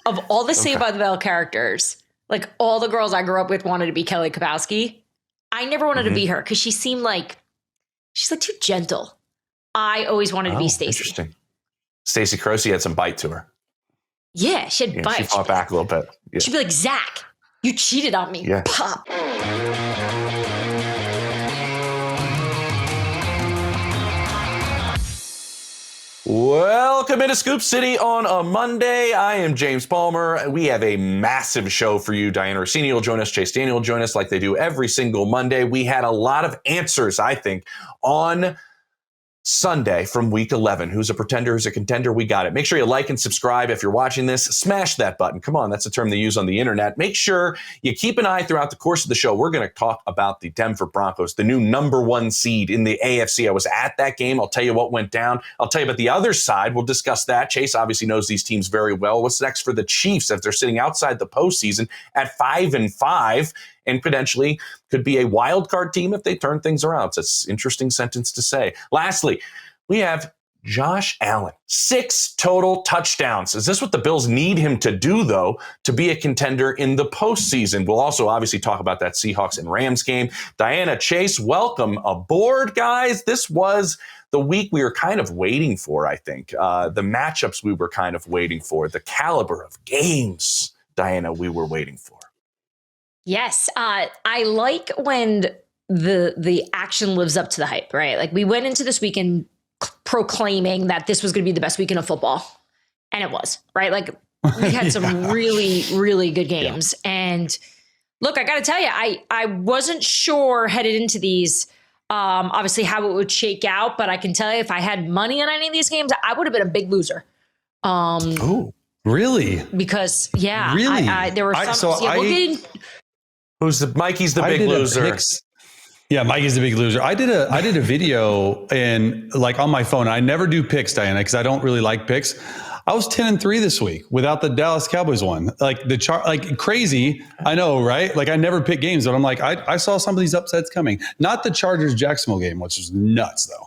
of all the Saved by the Bell characters, like all the girls I grew up with wanted to be Kelly Kapowski. I never wanted to be her because she seemed like she's like too gentle. I always wanted to be Stacey. Interesting. Stacey Croce had some bite to her. Yeah, she had bite. She fought back a little bit. Yeah. She'd be like, Zach, you cheated on me. Yeah. Pop. Welcome into Scoop City on a Monday. I am James Palmer. We have a massive show for you. Dianna Russini will join us. Chase Daniel will join us like they do every single Monday. We had a lot of answers, I think, on Sunday from week 11. Who's a pretender? Who's a contender? We got it. Make sure you like and subscribe. If you're watching this, smash that button. Come on, that's a term they use on the internet. Make sure you keep an eye throughout the course of the show. We're going to talk about the Denver Broncos, the new #1 seed in the AFC. I was at that game. I'll tell you what went down. I'll tell you about the other side. We'll discuss that. Chase obviously knows these teams very well. What's next for the Chiefs if they're sitting outside the postseason at 5-5? And potentially could be a wild card team if they turn things around. It's an interesting sentence to say. Lastly, we have Josh Allen, 6 total touchdowns. Is this what the Bills need him to do, though, to be a contender in the postseason? We'll also obviously talk about that Seahawks and Rams game. Dianna, Chase, welcome aboard, guys. This was the week we were kind of waiting for, I think. The matchups we were kind of waiting for, the caliber of games, Dianna, we were waiting for. Yes. I like when the action lives up to the hype, right? Like we went into this weekend proclaiming that this was going to be the best weekend of football. And it was, right? Like we had some really, really good games. Yeah. And look, I got to tell you, I wasn't sure headed into these, obviously how it would shake out. But I can tell you if I had money on any of these games, I would have been a big loser. Oh, really? Because, yeah. Really? There were some... Who's the Mikey's the big loser? Yeah, Mikey's the big loser. I did a video and like on my phone. I never do picks, Dianna, because I don't really like picks. I was 10-3 this week without the Dallas Cowboys one. Like the chart, like crazy. I know, right? Like I never pick games, but I'm like, I saw some of these upsets coming. Not the Chargers Jacksonville game, which was nuts though.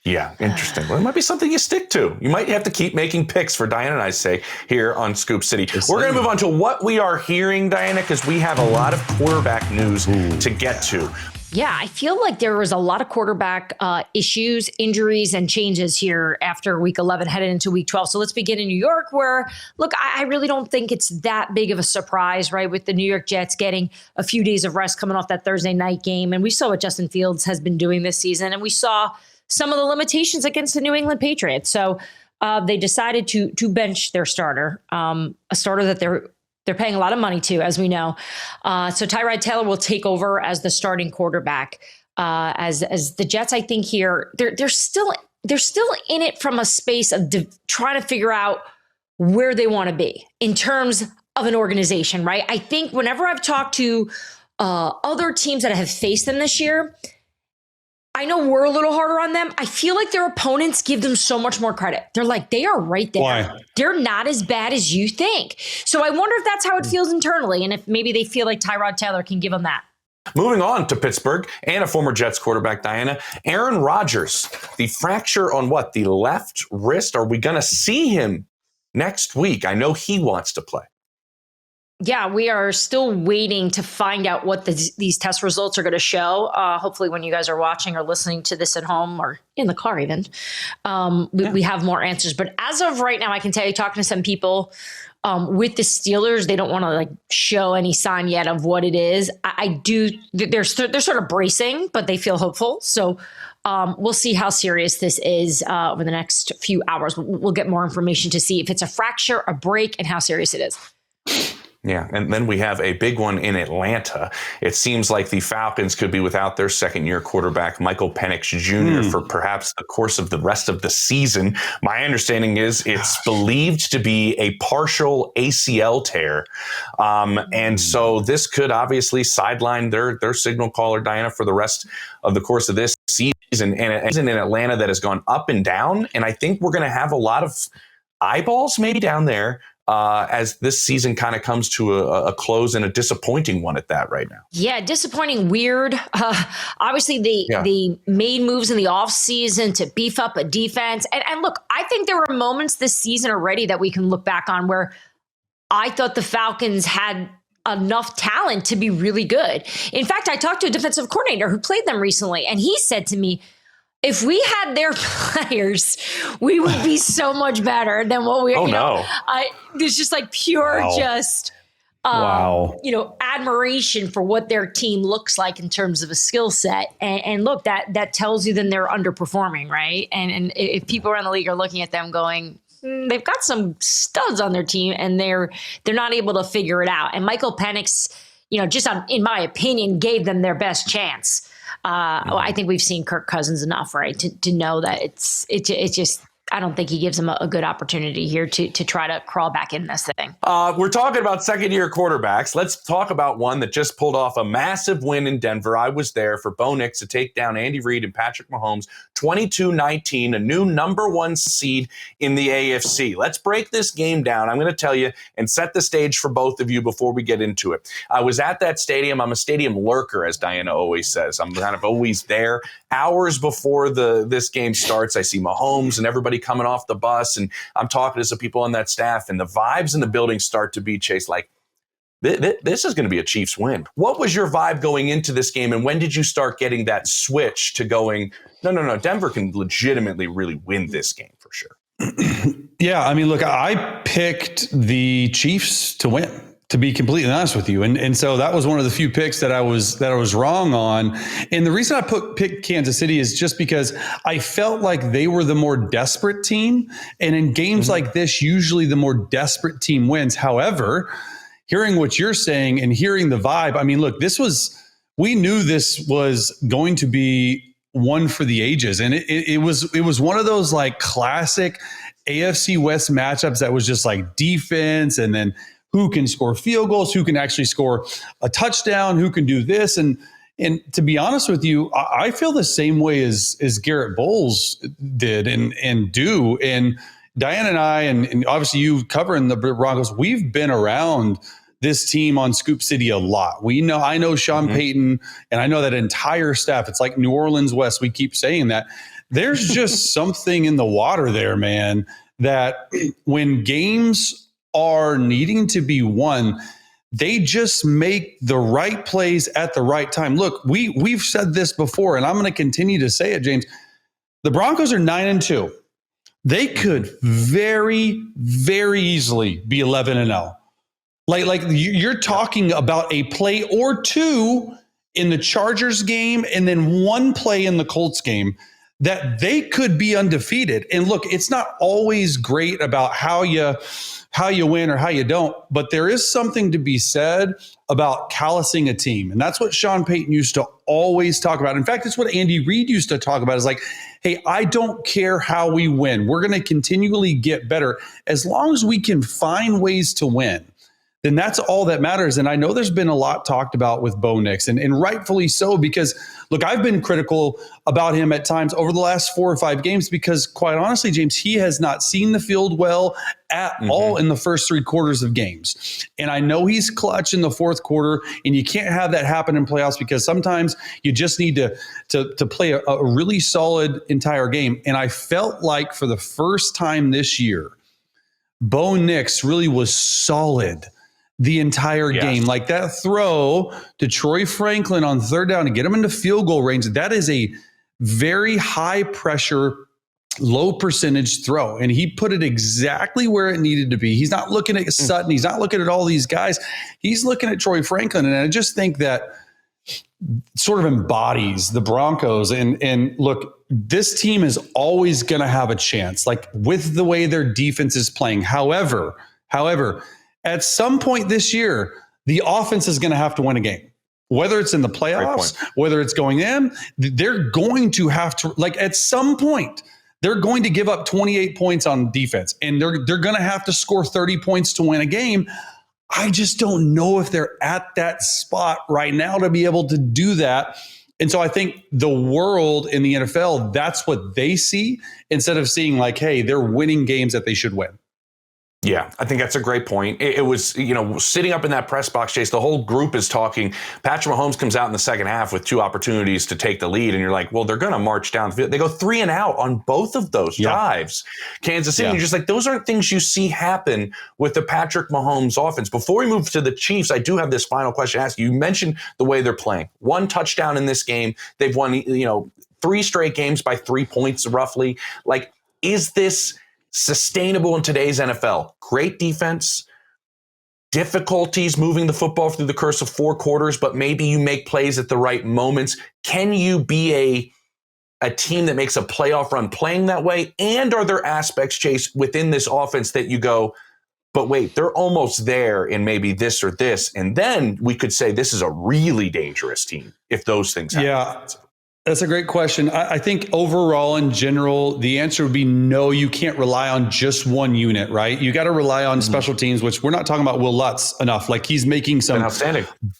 Yeah, interesting. Well, it might be something you stick to. You might have to keep making picks for Dianna and I say here on Scoop City. We're going to move on to what we are hearing, Dianna, because we have a lot of quarterback news to get to. Yeah, I feel like there was a lot of quarterback issues, injuries, and changes here after week 11 headed into week 12. So let's begin in New York where, look, I really don't think it's that big of a surprise, right, with the New York Jets getting a few days of rest coming off that Thursday night game. And we saw what Justin Fields has been doing this season. And we saw some of the limitations against the New England Patriots. So they decided to bench their starter, a starter that they're paying a lot of money to, as we know. So Tyrod Taylor will take over as the starting quarterback. As the Jets, I think here they're still in it from a space of trying to figure out where they want to be in terms of an organization, right? I think whenever I've talked to other teams that have faced them this year, I know we're a little harder on them. I feel like their opponents give them so much more credit. They're like, they are right there. Why? They're not as bad as you think. So I wonder if that's how it feels internally and if maybe they feel like Tyrod Taylor can give them that. Moving on to Pittsburgh and a former Jets quarterback, Dianna, Aaron Rodgers, the fracture on the left wrist. Are we going to see him next week? I know he wants to play. Yeah, we are still waiting to find out what these test results are going to show. Hopefully when you guys are watching or listening to this at home or in the car even, we have more answers. But as of right now, I can tell you, talking to some people with the Steelers, they don't want to show any sign yet of what it is. They're sort of bracing, but they feel hopeful. So we'll see how serious this is over the next few hours. We'll get more information to see if it's a fracture, a break, and how serious it is. Yeah, and then we have a big one in Atlanta. It seems like the Falcons could be without their second-year quarterback, Michael Penix Jr., for perhaps the course of the rest of the season. My understanding is it's believed to be a partial ACL tear. And so this could obviously sideline their signal caller, Dianna, for the rest of the course of this season. And it's in Atlanta that has gone up and down. And I think we're going to have a lot of eyeballs maybe down there as this season kind of comes to a close, and a disappointing one at that right now. Yeah, disappointing, weird. Obviously, they made moves in the offseason to beef up a defense. And look, I think there were moments this season already that we can look back on where I thought the Falcons had enough talent to be really good. In fact, I talked to a defensive coordinator who played them recently, and he said to me, if we had their players, we would be so much better than what we are. There's just like pure, admiration for what their team looks like in terms of a skill set. And look, that tells you then they're underperforming, right? And if people around the league are looking at them going, they've got some studs on their team and they're not able to figure it out. And Michael Penix, in my opinion, gave them their best chance. I think we've seen Kirk Cousins enough, right, to know that it's just, I don't think he gives them a good opportunity here to try to crawl back in this thing. We're talking about second-year quarterbacks. Let's talk about one that just pulled off a massive win in Denver. I was there for Bo Nix to take down Andy Reid and Patrick Mahomes, 22-19, a new number one seed in the AFC. Let's break this game down. I'm going to tell you and set the stage for both of you before we get into it. I was at that stadium. I'm a stadium lurker, as Dianna always says. I'm kind of always there. Hours before this game starts, I see Mahomes and everybody coming off the bus, and I'm talking to some people on that staff, and the vibes in the building start to be, Chase, like, this is going to be a Chiefs win. What was your vibe going into this game, and when did you start getting that switch to going, no, Denver can legitimately really win this game for sure? Yeah, I mean, look, I picked the Chiefs to win, to be completely honest with you. And so that was one of the few picks that I was wrong on. And the reason I picked Kansas City is just because I felt like they were the more desperate team. And in games like this, usually the more desperate team wins. However, hearing what you're saying and hearing the vibe, I mean, look, we knew this was going to be one for the ages. And it was one of those like classic AFC West matchups that was just like defense, and then who can score field goals, who can actually score a touchdown, who can do this. And to be honest with you, I feel the same way as Garrett Bowles did and do. And Diane and I, and obviously you covering the Broncos, we've been around this team on Scoop City a lot. I know Sean Payton, and I know that entire staff. It's like New Orleans West. We keep saying that. There's just something in the water there, man, that when games are needing to be won, they just make the right plays at the right time. Look, we've said this before, and I'm going to continue to say it, James. The Broncos are 9-2. They could very, very easily be 11-0. Like you're talking about a play or two in the Chargers game, and then one play in the Colts game that they could be undefeated. And look, it's not always great about how you win or how you don't, but there is something to be said about callousing a team. And that's what Sean Payton used to always talk about. In fact, it's what Andy Reid used to talk about, is like, hey, I don't care how we win. We're going to continually get better. As long as we can find ways to win, then that's all that matters. And I know there's been a lot talked about with Bo Nix, and rightfully so, because look, I've been critical about him at times over the last 4 or 5 games, because quite honestly, James, he has not seen the field well at all in the first 3 quarters of games. And I know he's clutch in the fourth quarter, and you can't have that happen in playoffs, because sometimes you just need to play a really solid entire game. And I felt like for the first time this year, Bo Nix really was solid the entire game. Like that throw to Troy Franklin on third down to get him into field goal range, that is a very high pressure, low percentage throw. And he put it exactly where it needed to be. He's not looking at Sutton. He's not looking at all these guys. He's looking at Troy Franklin. And I just think that sort of embodies the Broncos. And look, this team is always going to have a chance, like with the way their defense is playing. However, at some point this year, the offense is going to have to win a game, whether it's in the playoffs, whether it's going in. They're going to have to, like, at some point, they're going to give up 28 points on defense, and they're going to have to score 30 points to win a game. I just don't know if they're at that spot right now to be able to do that. And so I think the world in the NFL, that's what they see, instead of seeing like, hey, they're winning games that they should win. Yeah, I think that's a great point. It was, sitting up in that press box, Chase, the whole group is talking. Patrick Mahomes comes out in the second half with 2 opportunities to take the lead. And you're like, well, they're going to march down the field. They go 3 and out on both of those drives. Kansas City, you're just like, those aren't things you see happen with the Patrick Mahomes offense. Before we move to the Chiefs, I do have this final question to ask you. You mentioned the way they're playing. 1 touchdown in this game. They've won, 3 straight games by 3 points roughly. Like, is this sustainable in today's NFL? Great defense, difficulties moving the football through the course of 4 quarters, but maybe you make plays at the right moments. Can you be a team that makes a playoff run playing that way? And are there aspects, Chase, within this offense that you go, but wait, they're almost there in maybe this or this, and then we could say this is a really dangerous team if those things happen? Yeah. That's a great question. I think overall, in general, the answer would be no, you can't rely on just one unit, right? You got to rely on special teams, which we're not talking about Will Lutz enough. Like, he's making some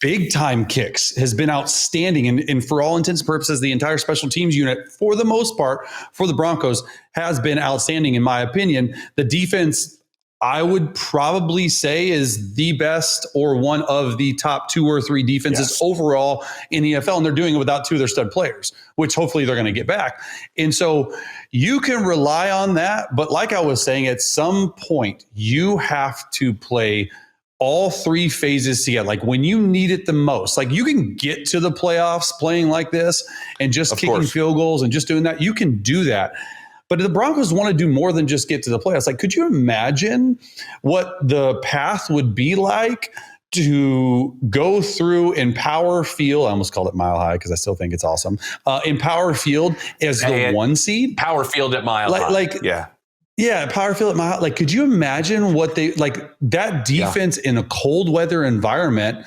big time kicks, has been outstanding. And for all intents and purposes, the entire special teams unit, for the most part, for the Broncos, has been outstanding, in my opinion. The defense, I would probably say, is the best or one of the top 2 or 3 defenses overall in the NFL. And they're doing it without 2 of their stud players, which hopefully they're going to get back. And so you can rely on that. But like I was saying, at some point, you have to play all 3 phases together. Like, when you need it the most, like, you can get to the playoffs playing like this and just kicking field goals and just doing that. You can do that. But the Broncos want to do more than just get to the playoffs. Like, could you imagine what the path would be like to go through Empower Field? I almost called it Mile High because I still think it's awesome. Empower Field as the 1 seed. Power Field at Mile High. Yeah, Power Field at Mile High. Like, could you imagine what they like that defense in a cold weather environment?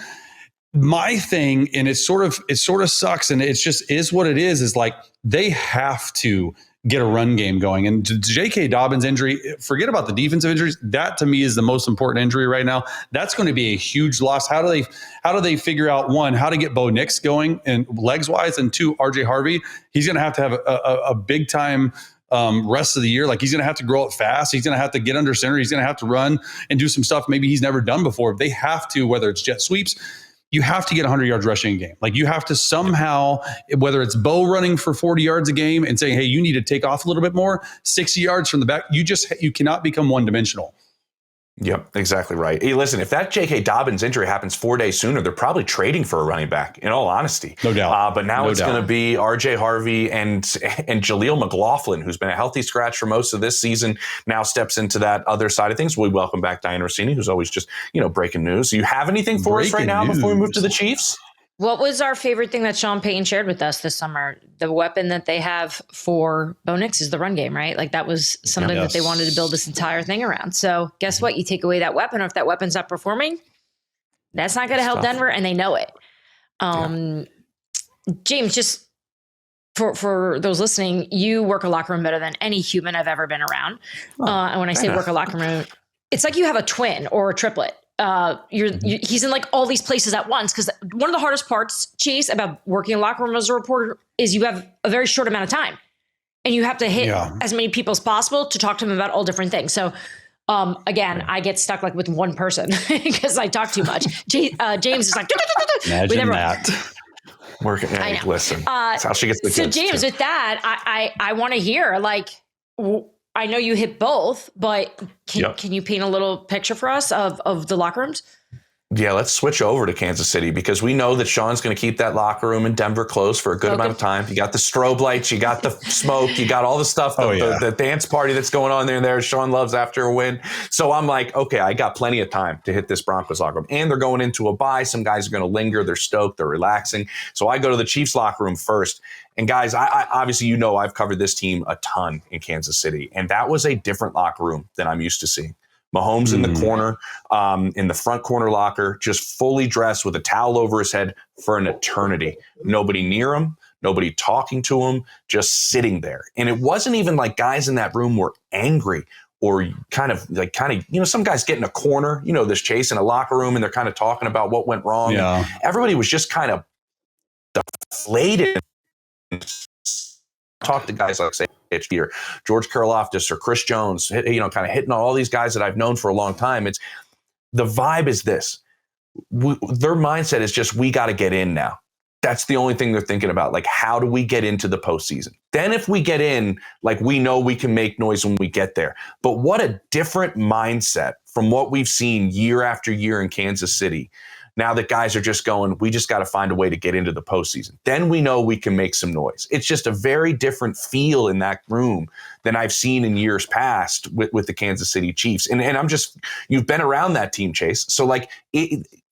My thing, and it sort of sucks, and it's just is what it is like they have to get a run game going. And J.K. Dobbins' injury, forget about the defensive injuries. That, to me, is the most important injury right now. That's going to be a huge loss. How do they figure out, 1, how to get Bo Nix going and legs wise, and 2, RJ Harvey? He's going to have a big time rest of the year. Like, he's going to have to grow up fast. He's going to have to get under center. He's going to have to run and do some stuff maybe he's never done before. They have to, whether it's jet sweeps, you have to get 100 yards rushing a game. Like, you have to somehow, whether it's Bo running for 40 yards a game and saying, hey, you need to take off a little bit more, 60 yards from the back. You cannot become one-dimensional. Yep, exactly right. Hey, listen, if that J.K. Dobbins injury happens 4 days sooner, they're probably trading for a running back, in all honesty. No doubt. But now it's going to be R.J. Harvey and Jaleel McLaughlin, who's been a healthy scratch for most of this season, now steps into that other side of things. We welcome back Dianna Russini, who's always just, breaking news. Do you have anything for us right now before we move to the Chiefs? What was our favorite thing that Sean Payton shared with us this summer? The weapon that they have for Bo Nix is the run game, right? Like, that was something that they wanted to build this entire thing around. So guess what? You take away that weapon, or if that weapon's not performing, that's not going to help Denver, and they know it. James, just for those listening, you work a locker room better than any human I've ever been around. And when I say work a locker room, it's like you have a twin or a triplet. He's in like all these places at once, because one of the hardest parts, Chase, about working in a locker room as a reporter is you have a very short amount of time, and you have to hit as many people as possible to talk to them about all different things. So again, I get stuck like with one person because I talk too much. James is like, imagine that. Working. Hey, listen, that's how she gets the so kids James, too. with that, I want to hear, like, I know you hit both, but can you paint a little picture for us of the locker rooms? Yeah, let's switch over to Kansas City, because we know that Sean's going to keep that locker room in Denver closed for a good amount of time. You got the strobe lights, you got the smoke, you got all the stuff, the dance party that's going on there. Sean loves after a win. So I'm like, okay, I got plenty of time to hit this Broncos locker room. And they're going into a bye. Some guys are going to linger. They're stoked. They're relaxing. So I go to the Chiefs locker room first. And guys, I obviously, I've covered this team a ton in Kansas City. And that was a different locker room than I'm used to seeing. Mahomes in the corner, in the front corner locker, just fully dressed with a towel over his head for an eternity. Nobody near him, nobody talking to him, just sitting there. And it wasn't even like guys in that room were angry or kind of, some guys get in a corner, this Chase in a locker room, and they're kind of talking about what went wrong. Yeah. Everybody was just kind of deflated. talk to guys like, say, Shedeur, George Karlaftis or Chris Jones, kind of hitting on all these guys that I've known for a long time. It's the vibe is this. Their mindset is just, we got to get in now. That's the only thing they're thinking about. Like, how do we get into the postseason? Then if we get in, like, we know we can make noise when we get there. But what a different mindset from what we've seen year after year in Kansas City. Now that guys are just going, we just got to find a way to get into the postseason. Then we know we can make some noise. It's just a very different feel in that room than I've seen in years past with the Kansas City Chiefs. And you've been around that team, Chase. So like,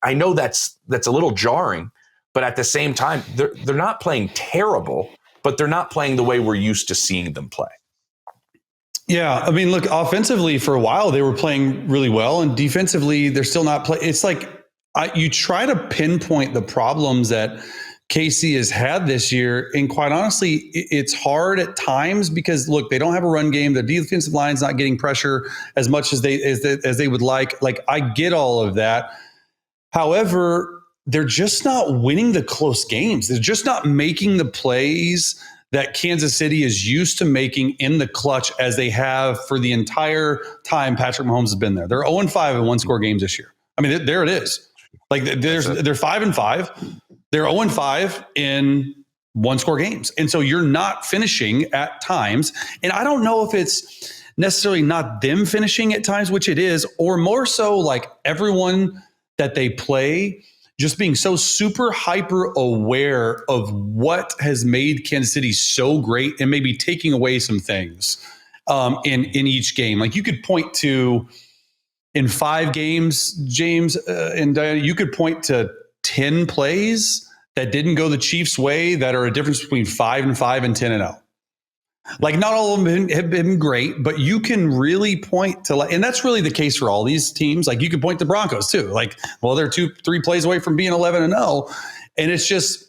I know that's a little jarring, but at the same time, they're not playing terrible, but they're not playing the way we're used to seeing them play. Yeah, I mean, look, offensively for a while they were playing really well, and defensively they're still not playing. It's like you try to pinpoint the problems that KC has had this year, and quite honestly, it's hard at times because look, they don't have a run game. Their defensive line's not getting pressure as much as they would like. Like, I get all of that. However, they're just not winning the close games. They're just not making the plays that Kansas City is used to making in the clutch as they have for the entire time Patrick Mahomes has been there. They're 0-5 in one-score games this year. I mean, there it is. Like, they're 5-5. They're 0-5 in one-score games. And so you're not finishing at times. And I don't know if it's necessarily not them finishing at times, which it is, or more so like everyone that they play just being so super hyper aware of what has made Kansas City so great and maybe taking away some things in each game. Like, you could point to, in 5 games, James and Dianna, you could point to 10 plays that didn't go the Chiefs' way that are a difference between 5-5 and 10-0. Like, not all of them have been great, but you can really point to, and that's really the case for all these teams. Like, you can point to Broncos too. Like, well, they're 2-3 plays away from being 11-0. And it's just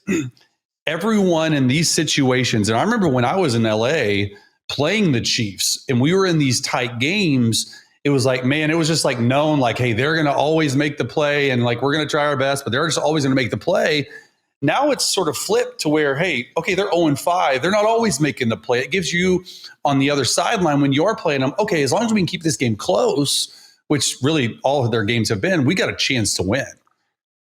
everyone in these situations. And I remember when I was in LA playing the Chiefs and we were in these tight games, it was like, man, it was just like known, like, hey, they're going to always make the play. And like, we're going to try our best, but they're just always going to make the play. Now it's sort of flipped to where, hey, okay, they're 0-5. They're not always making the play. It gives you on the other sideline when you're playing them, okay, as long as we can keep this game close, which really all of their games have been, we got a chance to win.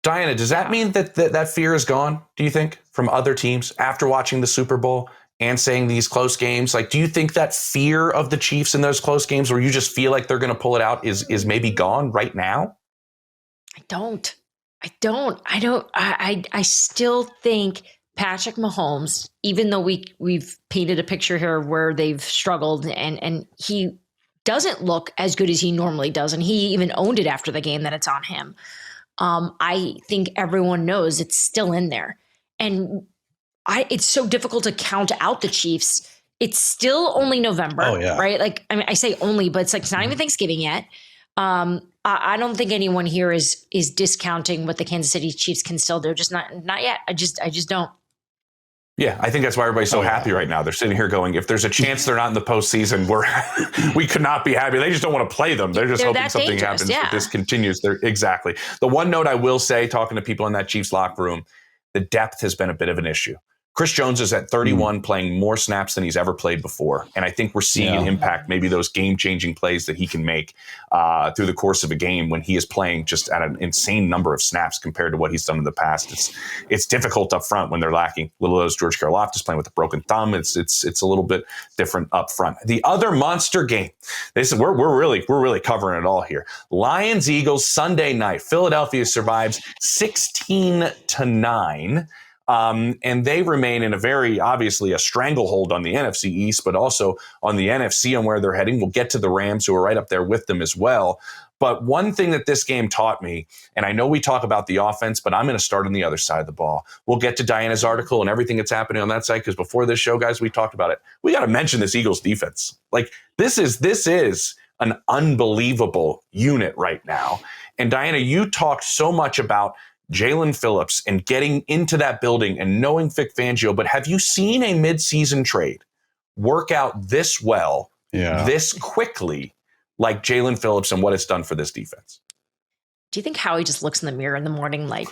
Dianna, does that mean that fear is gone, do you think, from other teams after watching the Super Bowl and saying these close games? Like, do you think that fear of the Chiefs in those close games where you just feel like they're going to pull it out is maybe gone right now? I don't. I still think Patrick Mahomes, even though we've painted a picture here where they've struggled and he doesn't look as good as he normally does. And he even owned it after the game that it's on him. I think everyone knows it's still in there. And it's so difficult to count out the Chiefs. It's still only November, right? Like, I mean, I say only, but it's like, it's not even Thanksgiving yet. I don't think anyone here is discounting what the Kansas City Chiefs can still do. Just not yet. I just don't. Yeah, I think that's why everybody's so happy right now. They're sitting here going, if there's a chance they're not in the postseason, we could not be happy. They just don't want to play them. They're just hoping something happens. If this continues. Exactly. The one note I will say, talking to people in that Chiefs locker room, the depth has been a bit of an issue. Chris Jones is at 31, playing more snaps than he's ever played before. And I think we're seeing an impact, maybe those game-changing plays that he can make through the course of a game when he is playing just at an insane number of snaps compared to what he's done in the past. It's difficult up front when they're lacking. Little as George Karlaftis playing with a broken thumb. It's a little bit different up front. The other monster game, we're really covering it all here. Lions-Eagles Sunday night. Philadelphia survives 16-9. And they remain in obviously a stranglehold on the NFC East, but also on the NFC and where they're heading. We'll get to the Rams, who are right up there with them as well. But one thing that this game taught me, and I know we talk about the offense, but I'm going to start on the other side of the ball. We'll get to Diana's article and everything that's happening on that side, because before this show, guys, we talked about it. We got to mention this Eagles defense. Like, this is an unbelievable unit right now. And Dianna, you talked so much about Jalen Phillips and getting into that building and knowing Vic Fangio, but have you seen a midseason trade work out this well, this quickly, like Jalen Phillips and what it's done for this defense? Do you think Howie just looks in the mirror in the morning like,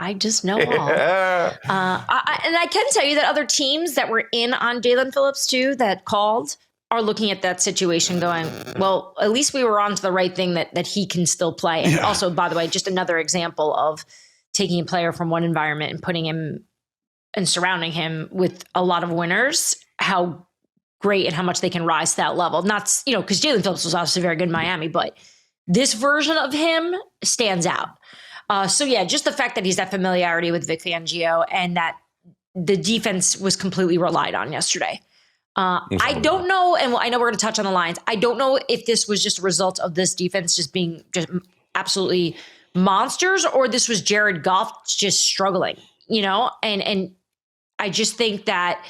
I just know all. And I can tell you that other teams that were in on Jalen Phillips too, that called, are looking at that situation going, well, at least we were on to the right thing that he can still play. And also, by the way, just another example of taking a player from one environment and putting him and surrounding him with a lot of winners, how great and how much they can rise to that level. Not, because Jalen Phillips was obviously very good in Miami, but this version of him stands out. So yeah, just the fact that he's that familiarity with Vic Fangio and that the defense was completely relied on yesterday. I don't know, and I know we're going to touch on the Lions. I don't know if this was just a result of this defense just being just absolutely monsters, or this was Jared Goff just struggling, and I just think that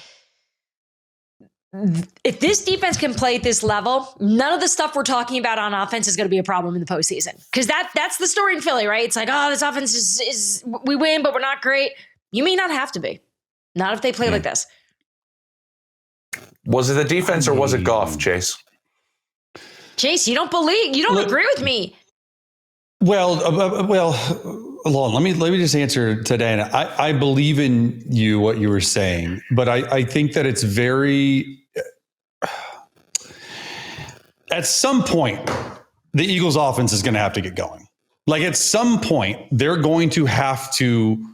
if this defense can play at this level, none of the stuff we're talking about on offense is going to be a problem in the postseason. Because that's the story in Philly, right? It's like, oh, this offense is we win, but we're not great. You may not have to be. Not if they play like this. Was it the defense or was it Goff, Chase? Chase, you don't agree with me. Well, hold on. Let me just answer today. I believe in you, what you were saying, but I think that it's very. At some point, the Eagles' offense is going to have to get going. Like at some point, they're going to have to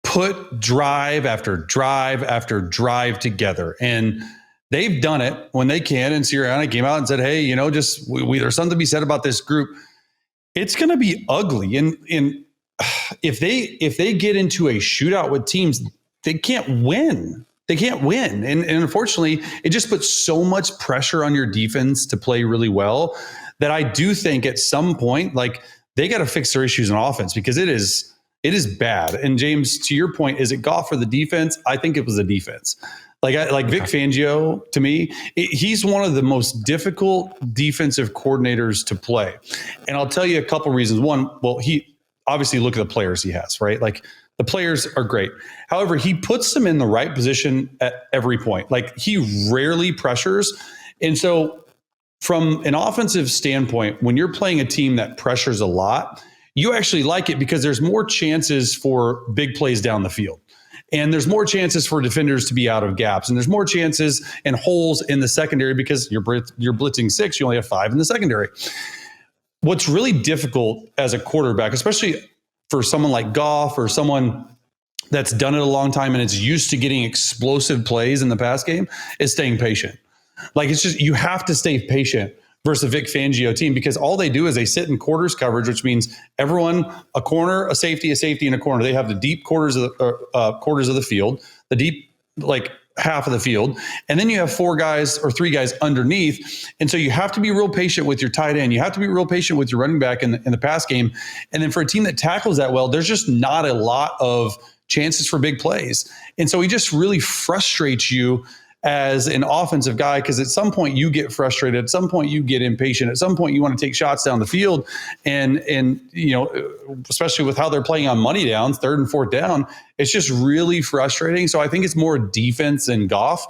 put drive after drive after drive together, and they've done it when they can. And Sirianni came out and said, "Hey, just there's something to be said about this group." It's going to be ugly, and if they get into a shootout with teams, they can't win. They can't win, and unfortunately, it just puts so much pressure on your defense to play really well that I do think at some point, like they got to fix their issues in offense because it is bad. And James, to your point, is it Goff or the defense? I think it was the defense. Like Vic Fangio, to me, he's one of the most difficult defensive coordinators to play. And I'll tell you a couple reasons. One, well, he obviously look at the players he has, right? Like the players are great. However, he puts them in the right position at every point. Like he rarely pressures. And so from an offensive standpoint, when you're playing a team that pressures a lot, you actually like it because there's more chances for big plays down the field. And there's more chances for defenders to be out of gaps. And there's more chances and holes in the secondary because you're blitzing 6. You only have 5 in the secondary. What's really difficult as a quarterback, especially for someone like Goff or someone that's done it a long time and is used to getting explosive plays in the pass game, is staying patient. Like it's just, you have to stay patient versus a Vic Fangio team because all they do is they sit in quarters coverage, which means everyone, a corner, a safety, and a corner. They have the deep quarters of the field, the deep half of the field, and then you have 4 guys or 3 guys underneath. And so you have to be real patient with your tight end. You have to be real patient with your running back in the pass game. And then for a team that tackles that well, there's just not a lot of chances for big plays. And so he just really frustrates you as an offensive guy, because at some point you get frustrated, at some point you get impatient, at some point you want to take shots down the field, and especially with how they're playing on money downs, 3rd and 4th down, it's just really frustrating. So I think it's more defense than Goff,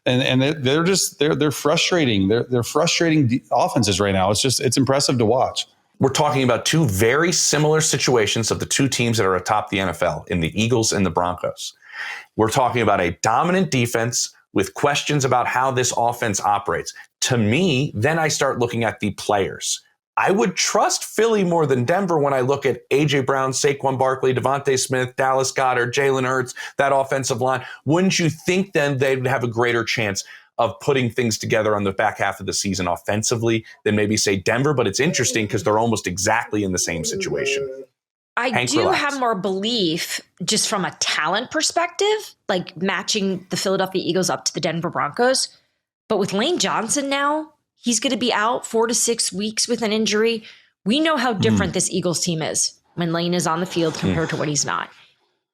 and they're frustrating. They're frustrating offenses right now. It's impressive to watch. We're talking about 2 very similar situations of the 2 teams that are atop the NFL, in the Eagles and the Broncos. We're talking about a dominant defense with questions about how this offense operates. To me, then I start looking at the players. I would trust Philly more than Denver when I look at A.J. Brown, Saquon Barkley, Devontae Smith, Dallas Goedert, Jalen Hurts, that offensive line. Wouldn't you think then they'd have a greater chance of putting things together on the back half of the season offensively than maybe, say, Denver? But it's interesting because they're almost exactly in the same situation. I do have more belief just from a talent perspective, like matching the Philadelphia Eagles up to the Denver Broncos. But with Lane Johnson now, he's going to be out 4 to 6 weeks with an injury. We know how different this Eagles team is when Lane is on the field compared to when he's not.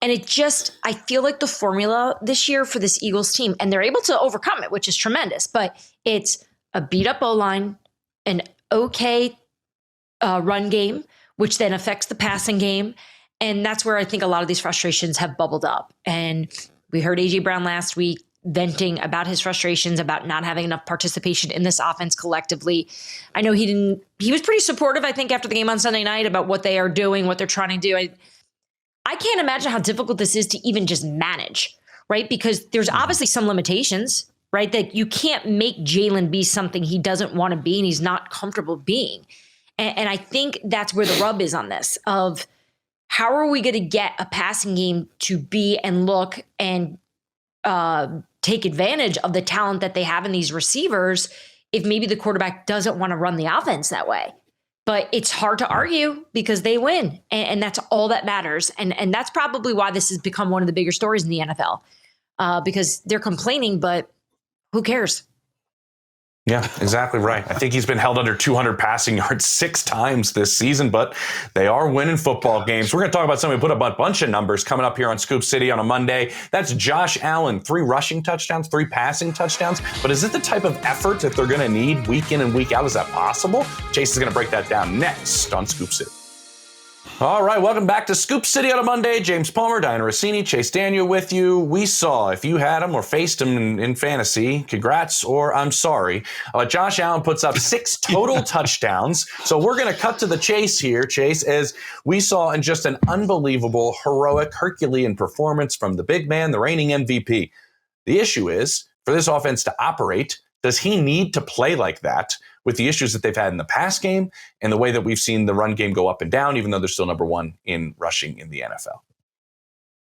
And I feel like the formula this year for this Eagles team, and they're able to overcome it, which is tremendous, but it's a beat up O-line, an okay run game, which then affects the passing game. And that's where I think a lot of these frustrations have bubbled up. And we heard A.J. Brown last week venting about his frustrations about not having enough participation in this offense collectively. I know he was pretty supportive, I think, after the game on Sunday night about what they are doing, what they're trying to do. I can't imagine how difficult this is to even just manage, right? Because there's obviously some limitations, right? That you can't make Jalen be something he doesn't want to be and he's not comfortable being. And I think that's where the rub is on this of how are we going to get a passing game to be and look and take advantage of the talent that they have in these receivers if maybe the quarterback doesn't want to run the offense that way. But it's hard to argue because they win. And that's all that matters. And that's probably why this has become one of the bigger stories in the NFL because they're complaining, but who cares? Yeah, exactly right. I think he's been held under 200 passing yards 6 times this season, but they are winning football games. We're going to talk about somebody who put up a bunch of numbers coming up here on Scoop City on a Monday. That's Josh Allen, 3 rushing touchdowns, 3 passing touchdowns. But is it the type of effort that they're going to need week in and week out? Is that possible? Chase is going to break that down next on Scoop City. All right, welcome back to Scoop City on a Monday. James Palmer, Dianna Russini, Chase Daniel with you. We saw, if you had him or faced him in fantasy, congrats or I'm sorry. Josh Allen puts up 6 total touchdowns. So we're going to cut to the chase here, Chase, as we saw in just an unbelievable, heroic, Herculean performance from the big man, the reigning MVP. The issue is, for this offense to operate, does he need to play like that with the issues that they've had in the pass game and the way that we've seen the run game go up and down, even though they're still number 1 in rushing in the NFL?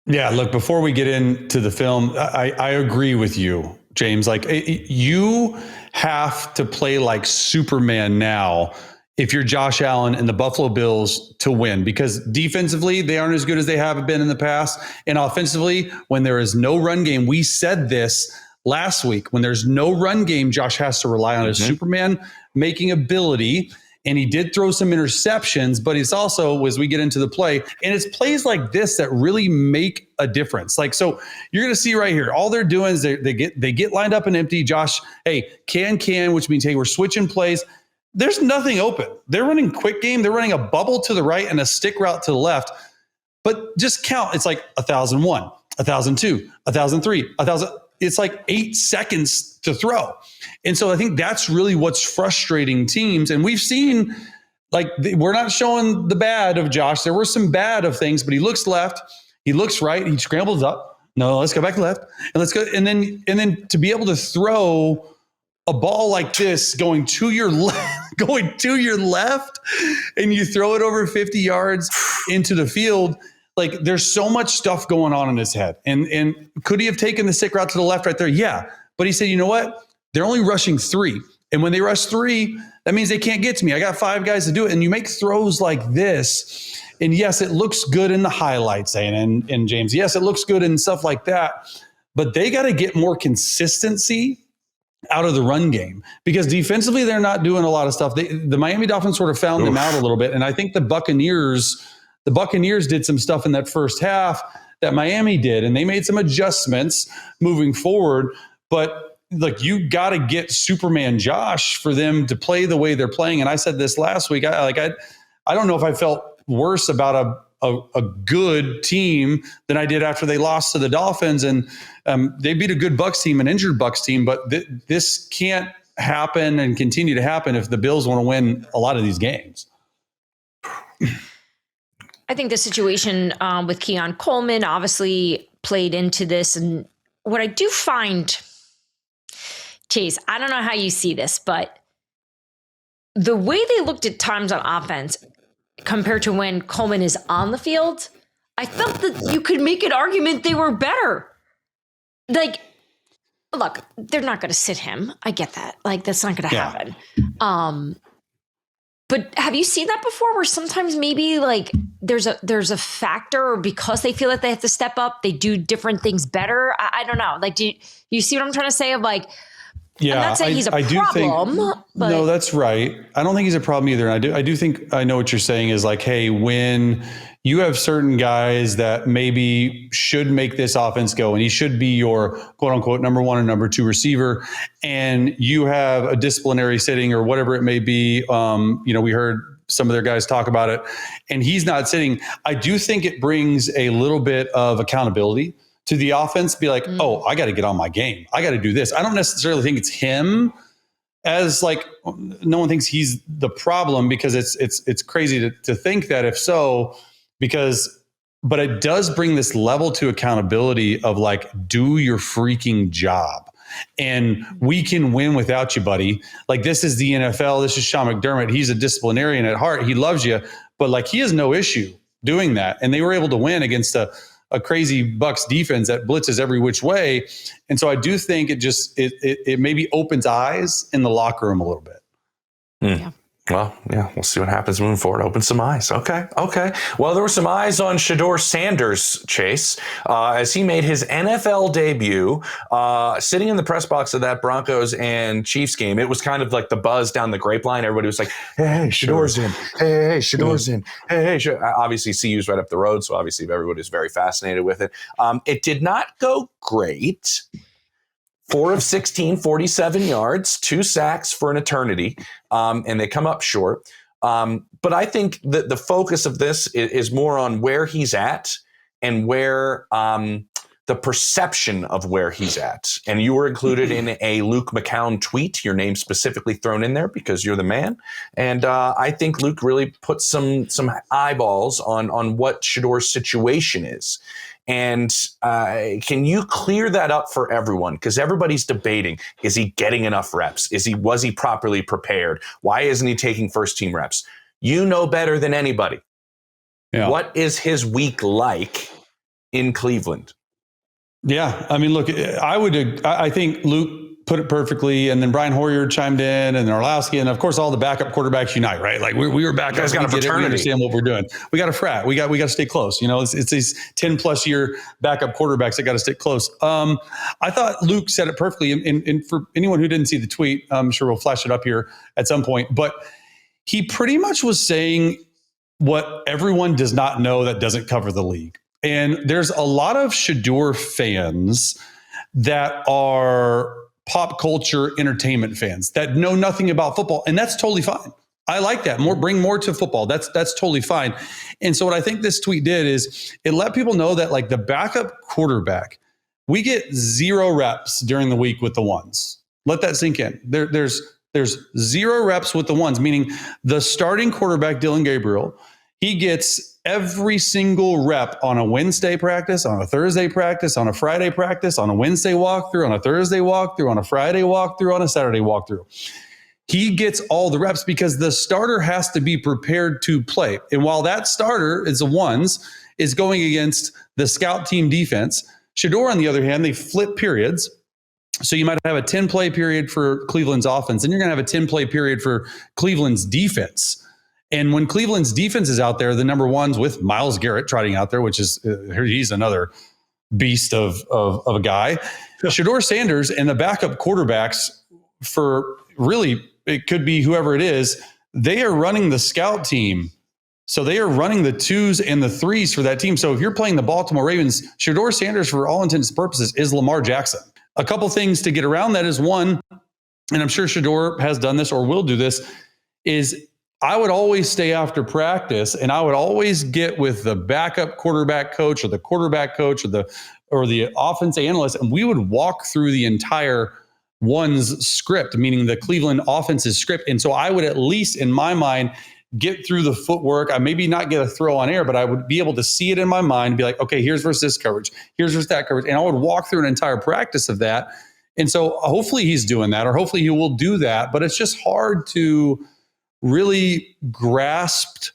Yeah, look, before we get into the film, I agree with you, James. Like, you have to play like Superman now if you're Josh Allen and the Buffalo Bills to win, because defensively, they aren't as good as they have been in the past. And offensively, when there is no run game, we said this last week, when there's no run game, Josh has to rely on his Superman making ability. And he did throw some interceptions, but it's also, as we get into the play, and it's plays like this that really make a difference. Like, so you're going to see right here, all they're doing is they get lined up and empty. Josh, hey, can, which means, hey, we're switching plays. There's nothing open. They're running quick game. They're running a bubble to the right and a stick route to the left. But just count. It's like 1,001, 1,002, 1,003, 1,000. It's like 8 seconds to throw. And so I think that's really what's frustrating teams. And we've seen, like, we're not showing the bad of Josh. There were some bad of things, but he looks left, he looks right, he scrambles up. No, let's go back left. And let's go. And then to be able to throw a ball like this going to your left, and you throw it over 50 yards into the field. Like, there's so much stuff going on in his head. And could he have taken the stick route to the left right there? Yeah. But he said, you know what? They're only rushing 3. And when they rush 3, that means they can't get to me. I got 5 guys to do it. And you make throws like this. And yes, it looks good in the highlights, and James. Yes, it looks good and stuff like that. But they got to get more consistency out of the run game, because defensively, they're not doing a lot of stuff. The Miami Dolphins sort of found them out a little bit. And I think the Buccaneers did some stuff in that first half that Miami did, and they made some adjustments moving forward. But look, you got to get Superman Josh for them to play the way they're playing. And I said this last week. I don't know if I felt worse about a good team than I did after they lost to the Dolphins, and they beat a good Bucs team, an injured Bucs team. But this can't happen and continue to happen if the Bills want to win a lot of these games. I think the situation with Keon Coleman obviously played into this. And what I do find, Chase, I don't know how you see this, but the way they looked at times on offense compared to when Coleman is on the field, I felt that you could make an argument they were better. Like, look, they're not going to sit him. I get that. Like, that's not going to happen. But have you seen that before, where sometimes maybe like there's a factor because they feel that they have to step up, they do different things better? I don't know. Like, do you see what I'm trying to say? Of like, yeah, I'm not saying he's a problem. But no, that's right. I don't think he's a problem either. And I do think I know what you're saying is like, hey, when you have certain guys that maybe should make this offense go, and he should be your quote unquote number 1 or number 2 receiver, and you have a disciplinary sitting or whatever it may be. We heard some of their guys talk about it, and he's not sitting. I do think it brings a little bit of accountability to the offense. Be like, oh, I got to get on my game. I got to do this. I don't necessarily think it's him as like, no one thinks he's the problem, because it's crazy to think that if so, because but it does bring this level to accountability of like, do your freaking job. And we can win without you, buddy. Like, this is the NFL. This is Sean McDermott. He's a disciplinarian at heart. He loves you, but like, he has no issue doing that. And they were able to win against a crazy Bucks defense that blitzes every which way. And so I do think it maybe opens eyes in the locker room a little bit. Yeah. Well, yeah, we'll see what happens moving forward. Open some eyes. Okay. Well, there were some eyes on Shedeur Sanders, Chase, as he made his NFL debut, sitting in the press box of that Broncos and Chiefs game. It was kind of like the buzz down the grapevine. Everybody was like, hey, Shedeur's in. Hey, Shedeur's in. Hey, obviously, CU's right up the road, so obviously everybody's very fascinated with it. It did not go great. 4 of 16, 47 yards, 2 sacks for an eternity, and they come up short. But I think that the focus of this is more on where he's at and where the perception of where he's at. And you were included in a Luke McCown tweet, your name specifically thrown in there because you're the man. And I think Luke really put some eyeballs on what Shedeur's situation is. And can you clear that up for everyone? Because everybody's debating, is he getting enough reps? Was he properly prepared? Why isn't he taking first team reps? You know better than anybody. Yeah. What is his week like in Cleveland? Yeah. I mean, look, I think Luke put it perfectly, and then Brian Hoyer chimed in, and Orlowski, and of course all the backup quarterbacks unite, right? Like we were back up, we understand what we're doing. We got a frat. We got to stay close. You know, it's these 10+ year backup quarterbacks that got to stick close. I thought Luke said it perfectly, and for anyone who didn't see the tweet, I'm sure we'll flash it up here at some point. But he pretty much was saying what everyone does not know that doesn't cover the league. And there's a lot of Shedeur fans that are pop culture entertainment fans that know nothing about football. And that's totally fine. I like that. Bring more to football. That's totally fine. And so what I think this tweet did is it let people know that like the backup quarterback, we get 0 reps during the week with the ones. Let that sink in. There's 0 reps with the ones, meaning the starting quarterback, Dylan Gabriel, he gets every single rep on a Wednesday practice, on a Thursday practice, on a Friday practice, on a Wednesday walkthrough, on a Thursday walkthrough, on a Friday walkthrough, on a Saturday walkthrough. He gets all the reps because the starter has to be prepared to play. And while that starter is the ones is going against the scout team defense, Shedeur, on the other hand, they flip periods. So you might have a 10-play period for Cleveland's offense, and you're going to have a 10-play period for Cleveland's defense. And when Cleveland's defense is out there, the number ones with Myles Garrett trotting out there, which is he's another beast of a guy. Shedeur Sanders and the backup quarterbacks for really, it could be whoever it is, they are running the scout team. So they are running the 2s and the 3s for that team. So if you're playing the Baltimore Ravens, Shedeur Sanders, for all intents and purposes, is Lamar Jackson. A couple things to get around that is, one, and I'm sure Shedeur has done this or will do this, is I would always stay after practice and I would always get with the backup quarterback coach or the quarterback coach or the offense analyst, and we would walk through the entire one's script, meaning the Cleveland offense's script. And so I would, at least in my mind, get through the footwork. I maybe not get a throw on air, but I would be able to see it in my mind and be like, okay, here's versus this coverage, here's versus that coverage. And I would walk through an entire practice of that. And so hopefully he's doing that, or hopefully he will do that. But it's just hard to really grasp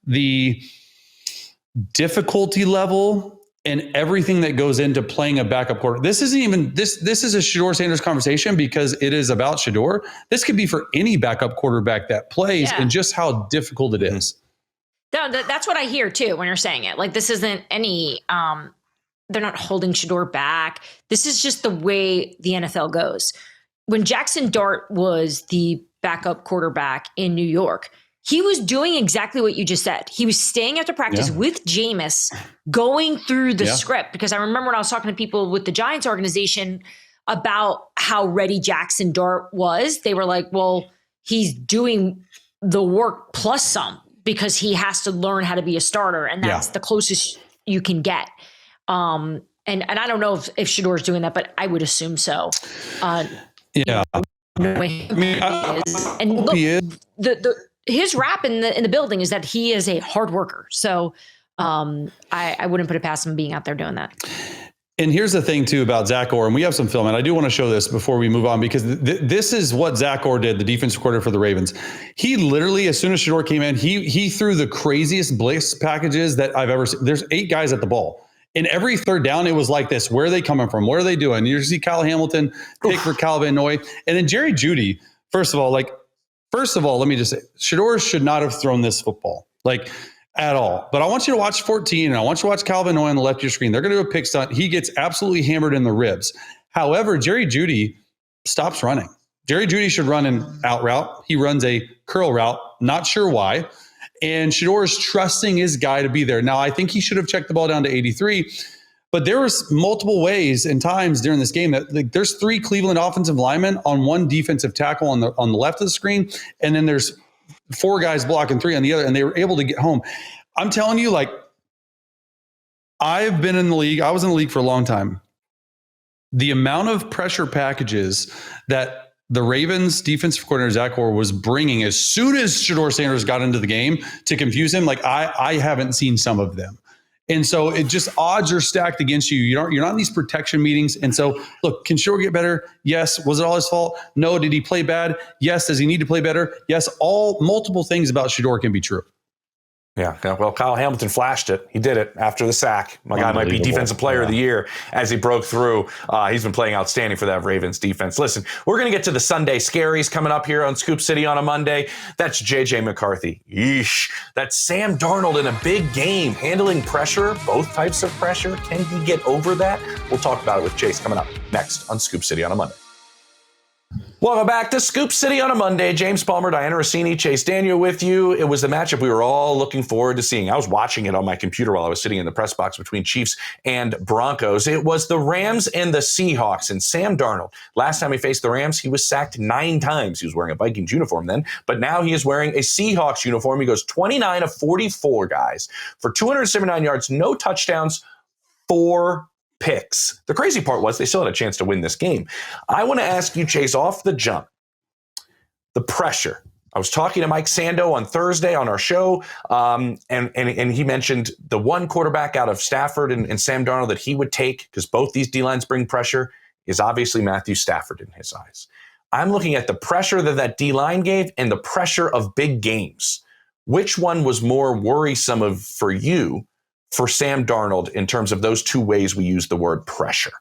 the difficulty level and everything that goes into playing a backup quarterback. This isn't even this is a Shedeur Sanders conversation because it is about Shedeur. This could be for any backup quarterback that plays, and just how difficult it is. No, that's what I hear too when you're saying it. Like, this isn't any they're not holding Shedeur back. This is just the way the NFL goes. When Jackson Dart was the backup quarterback in New York, he was doing exactly what you just said. He was staying after practice with Jameis, going through the script. Because I remember when I was talking to people with the Giants organization about how ready Jackson Dart was, they were like, well, he's doing the work plus some because he has to learn how to be a starter. And that's the closest you can get. And I don't know if Shedeur is doing that, but I would assume so. No way. I mean, and look, his rap in the building is that he is a hard worker. So I wouldn't put it past him being out there doing that. And here's the thing too about Zach Orr, and we have some film, and I do want to show this before we move on, because this is what Zach Orr did, the defensive coordinator for the Ravens. He literally, as soon as Shedeur came in, he threw the craziest blitz packages that I've ever seen. There's 8 guys at the ball. In every third down, it was like this. Where are they coming from? What are they doing? You see Kyle Hamilton pick for Calvin Noy. And then Jerry Jeudy, first of all, let me just say, Shedeur should not have thrown this football. At all. But I want you to watch 14, and I want you to watch Calvin Noy on the left of your screen. They're going to do a pick stunt. He gets absolutely hammered in the ribs. However, Jerry Jeudy stops running. Jerry Jeudy should run an out route. He runs a curl route. Not sure why. And Shedeur is trusting his guy to be there. Now, I think he should have checked the ball down to 83. But there was multiple ways and times during this game that there's 3 Cleveland offensive linemen on 1 defensive tackle on the left of the screen, and then there's 4 guys blocking 3 on the other, and they were able to get home. I'm telling you, I've been in the league. I was in the league for a long time. The amount of pressure packages that the Ravens defensive coordinator Zach Orr was bringing as soon as Shedeur Sanders got into the game to confuse him, I haven't seen some of them. And so it just, odds are stacked against you. You're not in these protection meetings. And so, look, can Shedeur get better? Yes. Was it all his fault? No. Did he play bad? Yes. Does he need to play better? Yes. Multiple things about Shedeur can be true. Yeah, well, Kyle Hamilton flashed it. He did it after the sack. My guy might be defensive player of the year as he broke through. He's been playing outstanding for that Ravens defense. Listen, we're going to get to the Sunday scaries coming up here on Scoop City on a Monday. That's J.J. McCarthy. Yeesh. That's Sam Darnold in a big game, handling pressure, both types of pressure. Can he get over that? We'll talk about it with Chase coming up next on Scoop City on a Monday. Welcome back to Scoop City on a Monday. James Palmer, Dianna Russini, Chase Daniel with you. It was the matchup we were all looking forward to seeing. I was watching it on my computer while I was sitting in the press box between Chiefs and Broncos. It was the Rams and the Seahawks, and Sam Darnold. Last time he faced the Rams, he was sacked 9 times. He was wearing a Vikings uniform then, but now he is wearing a Seahawks uniform. He goes 29 of 44, guys, for 279 yards, no touchdowns, 4 picks. The crazy part was they still had a chance to win this game. I want to ask you, Chase, off the jump, the pressure. I was talking to Mike Sando on Thursday on our show, and he mentioned the one quarterback out of Stafford and Sam Darnold that he would take, because both these D-lines bring pressure, is obviously Matthew Stafford in his eyes. I'm looking at the pressure that D-line gave and the pressure of big games. Which one was more worrisome for you for Sam Darnold in terms of those 2 ways we use the word pressure?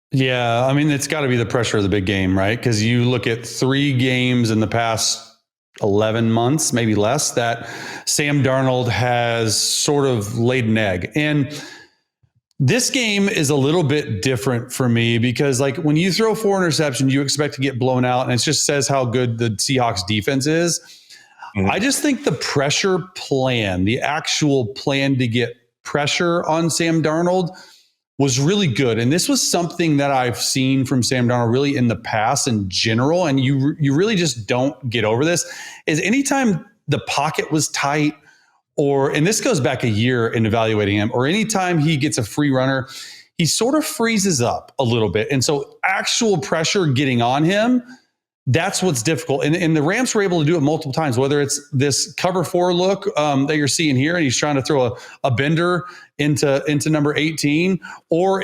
Yeah, I mean, it's got to be the pressure of the big game, right? Because you look at 3 games in the past 11 months, maybe less, that Sam Darnold has sort of laid an egg. And this game is a little bit different for me because, when you throw 4 interceptions, you expect to get blown out, and it just says how good the Seahawks defense is. Mm-hmm. I just think the pressure plan, the actual plan to get pressure on Sam Darnold was really good. And this was something that I've seen from Sam Darnold really in the past in general. And you really just don't get over this, is anytime the pocket was tight, and this goes back a year in evaluating him, or anytime he gets a free runner, he sort of freezes up a little bit. And so actual pressure getting on him, that's what's difficult. And the Rams were able to do it multiple times, whether it's this cover 4 look that you're seeing here, and he's trying to throw a bender into number 18, or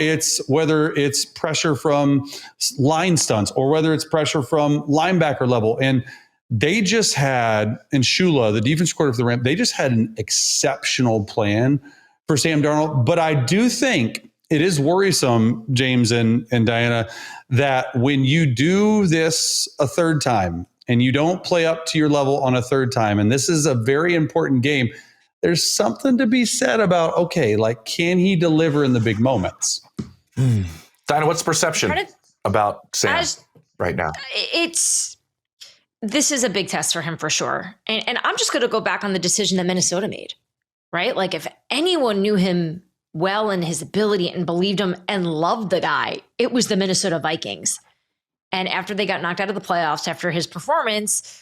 whether it's pressure from line stunts, or whether it's pressure from linebacker level. And they just had, and Shula, the defense coordinator for the Rams, they just had an exceptional plan for Sam Darnold. But I do think it is worrisome, James and Dianna, that when you do this a 3rd time and you don't play up to your level on a 3rd time, and this is a very important game, there's something to be said about, can he deliver in the big moments? Dianna, what's the perception about Sam right now? This is a big test for him for sure. And I'm just going to go back on the decision that Minnesota made, right? If anyone knew him well in his ability and believed him and loved the guy, it was the Minnesota Vikings. And after they got knocked out of the playoffs after his performance,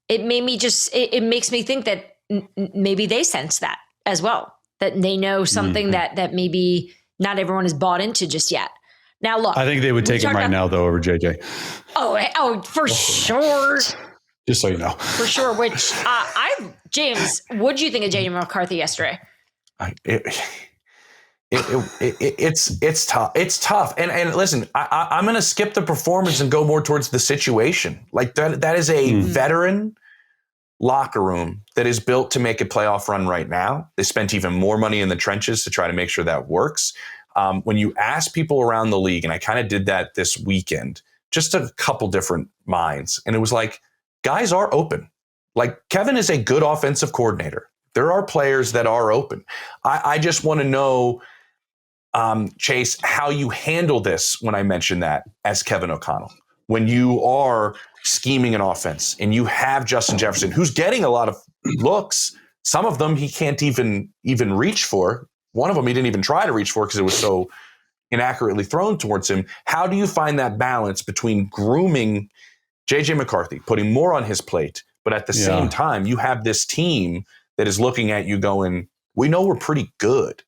it makes me think that maybe they sense that as well, that they know something that maybe not everyone is bought into just yet. Now, look, I think they would take him right now, though, over JJ. Oh, for sure. Just so you know. For sure, which I James, what did you think of J.J. McCarthy yesterday? It's tough. It's tough. And listen, I'm going to skip the performance and go more towards the situation. Like that is a veteran locker room that is built to make a playoff run right now. They spent even more money in the trenches to try to make sure that works. When you ask people around the league, and I kind of did that this weekend, just a couple different minds, and it was like, guys are open. Like Kevin is a good offensive coordinator. There are players that are open. I just want to know, Chase, how you handle this when I mention that as Kevin O'Connell. When you are scheming an offense and you have Justin Jefferson, who's getting a lot of looks, some of them he can't even reach for. One of them he didn't even try to reach for because it was so inaccurately thrown towards him. How do you find that balance between grooming J.J. McCarthy, putting more on his plate, but at the same time, you have this team that is looking at you going, we know we're pretty good.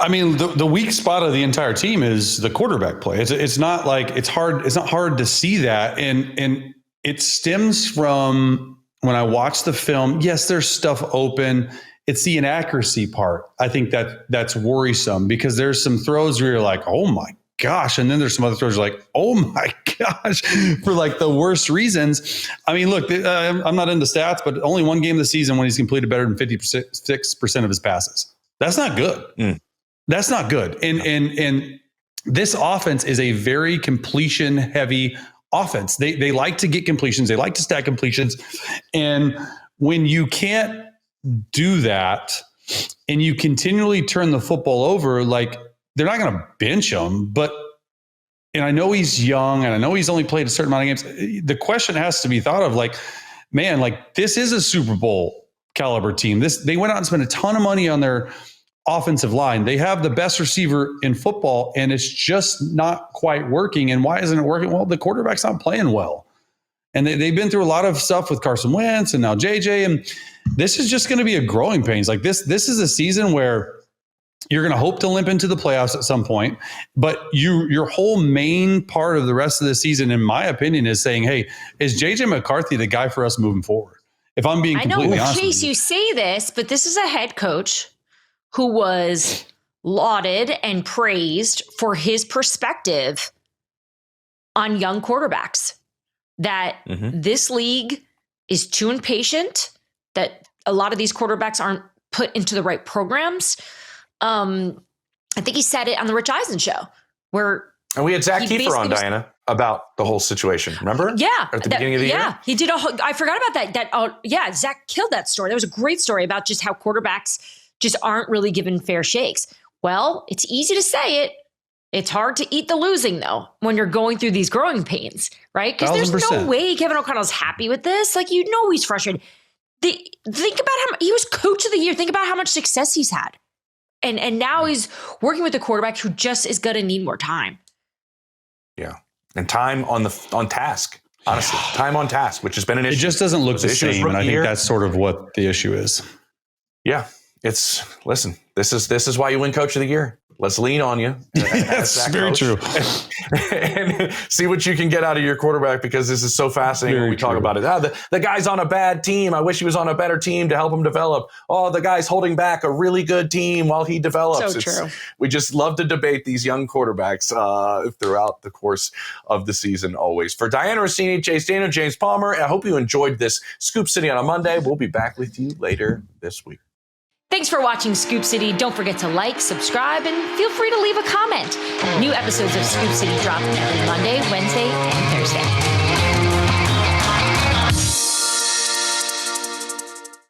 I mean, the weak spot of the entire team is the quarterback play. It's not like it's hard. It's not hard to see that. And it stems from when I watch the film. Yes, there's stuff open. It's the inaccuracy part. I think that's worrisome because there's some throws where you're like, oh my gosh. And then there's some other throws you're like, oh my gosh, for like the worst reasons. I mean, look, I'm not into stats, but only one game this season when he's completed better than 56% of his passes. That's not good. That's not good. And this offense is a very completion heavy offense. They like to get completions. They like to stack completions. And when you can't do that and you continually turn the football over, like they're not going to bench him, and I know he's young and I know he's only played a certain amount of games. The question has to be thought of like, man, like this is a Super Bowl caliber team. They went out and spent a ton of money on their offensive line. They have the best receiver in football and it's just not quite working. And why isn't it working? Well, the quarterback's not playing well. And they've been through a lot of stuff with Carson Wentz and now JJ. And this is just going to be a growing pains. Like this is a season where you're going to hope to limp into the playoffs at some point. But your whole main part of the rest of the season, in my opinion, is saying, hey, is JJ McCarthy the guy for us moving forward? If I'm being completely honest. Chase, you say this, but this is a head coach who was lauded and praised for his perspective on young quarterbacks. That this league is too impatient, that a lot of these quarterbacks aren't put into the right programs. I think he said it on the Rich Eisen show and we had Zach Kiefer on, Diana, about the whole situation. Remember? Yeah. At the beginning of the year? Yeah. He did I forgot about that. Zach killed that story. That was a great story about just how quarterbacks just aren't really given fair shakes. Well, it's easy to say it. It's hard to eat the losing, though, when you're going through these growing pains, right? Because there's no way Kevin O'Connell's happy with this. Like, he's frustrated. Think about how he was coach of the year. Think about how much success he's had. And now he's working with a quarterback who just is going to need more time. Yeah. And time on task, honestly. Time on task, which has been an issue. It just doesn't look the same. And I think that's sort of what the issue is. Yeah. Listen, this is why you win coach of the year. Let's lean on you. That's very true. And see what you can get out of your quarterback, because this is so fascinating when we talk about it. The guy's on a bad team. I wish he was on a better team to help him develop. Oh, the guy's holding back a really good team while he develops. So true. We just love to debate these young quarterbacks throughout the course of the season always. For Dianna Russini, Chase Daniel, James Palmer, I hope you enjoyed this Scoop City on a Monday. We'll be back with you later this week. Thanks for watching Scoop City. Don't forget to like, subscribe, and feel free to leave a comment. New episodes of Scoop City drop every Monday, Wednesday, and Thursday.